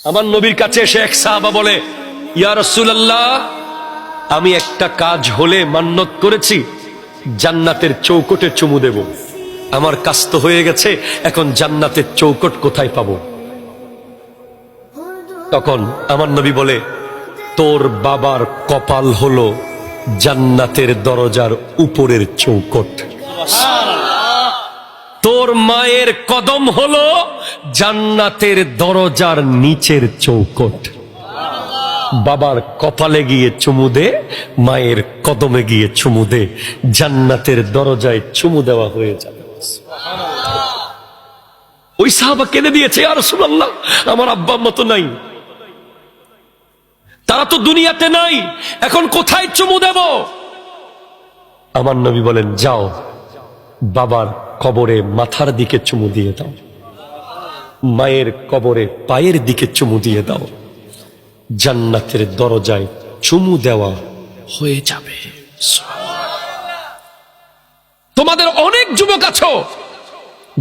আমার নবীর কাছে এসে এক সাহাবা বলে, ইয়া রাসূলুল্লাহ, আমি একটা কাজ হলে মান্নত করেছি জান্নাতের চৌকটে চুমু দেব। আমার কাজ তো হয়ে গেছে, এখন জান্নাতের চৌকট কোথায় পাবো? তখন আমার নবী বলে, তোর বাবার কপাল হলো জান্নাতের দরজার উপরের চৌকট, তোর মায়ের কদম হলো জান্নাতের দরজার নিচের চৌকট। বাবার কপালে গিয়ে চুমু দে, মায়ের কদমে গিয়ে চুমু দে, জান্নাতের দরজায় চুমু দেওয়া হয়ে যাবে। ওই সাহাবা কেঁদে দিয়েছে, ইয়া রাসূলুল্লাহ, আমার আব্বা আম্মা তো নাই, তারা তো দুনিয়াতে নাই, এখন কোথায় চুমু দেব? আমার নবী বলেন, যাও বাবার কবরে মাথার দিকে চুমু দিয়ে দাও, মায়ের কবরে পায়ের দিকে চুমু দিয়ে দাও, জান্নাতের দরজায় চুমু দেওয়া হয়ে যাবে। তোমাদের অনেক যুবক আছো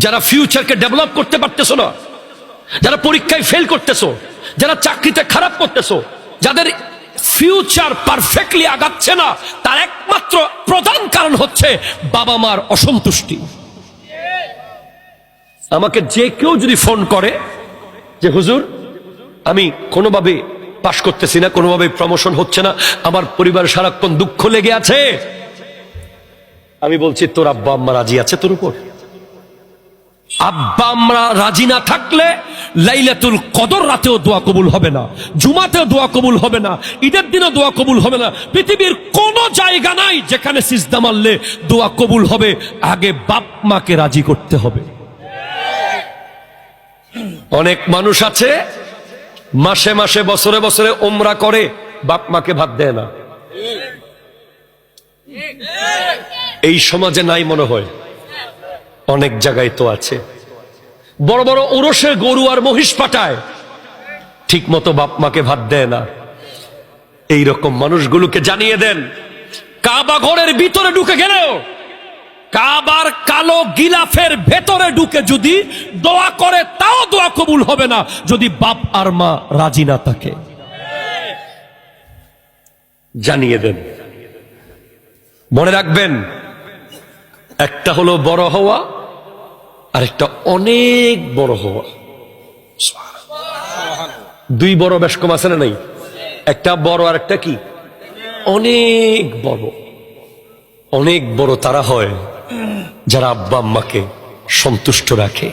যারা ফিউচারকে ডেভেলপ করতে পারতেছো না, যারা পরীক্ষায় ফেল করতেছো, যারা চাকরিতে খারাপ করতেছো, যাদের ফিউচার পারফেক্টলি আগাচ্ছে না, তার একমাত্র প্রধান কারণ হচ্ছে বাবা মার অসন্তুষ্টি। আমাকে যে কেউ যদি ফোন করে যে হুজুর আমি কোনোভাবে পাস করতেছি না, কোনোভাবে প্রমোশন হচ্ছে না, আমার পরিবার সারাক্ষণ দুঃখ লেগে আছে, আমি বলছি তোর আব্বা আম্মা রাজি আছে তোর উপর? আব্বা আম্মা রাজি না থাকলে লাইলাতুল কদর রাতেও দোয়া কবুল হবে না, জুমাতেও দোয়া কবুল হবে না, ঈদের দিনও দোয়া কবুল হবে না। পৃথিবীর কোন জায়গা নাই যেখানে সিজদা মারলে দোয়া কবুল হবে, আগে বাপ মাকে রাজি করতে হবে। অনেক মানুষ আছে মাসে মাসে বছরে বছরে ওমরা করে, বাপ মাকে ভাত দেয় না। এই সমাজে নাই মনে হয়, অনেক জায়গায় তো আছে। বড় বড় ওরসে গরু আর মহিষ পাঠায়, ঠিক মতো বাপ মাকে ভাত দেয় না। এই রকম মানুষগুলোকে জানিয়ে দেন, কাবা ঘরের ভিতরে ঢুকে গেলেও কাবার কালো গিলাফের ভেতরে ঢুকে যদি দোয়া করে তাও দোয়া কবুল হবে না যদি বাপ আর মা রাজি না থাকে। জানিয়ে দেন। মনে রাখবেন, একটা হলো বড় হওয়া, আর একটা অনেক বড় হওয়া। দুই বড় বেশ কম আছে না নাই? একটা বড় আর একটা কি অনেক বড়। অনেক বড় তারা হয় যারা আব্বা আম্মাকে সন্তুষ্ট রাখে।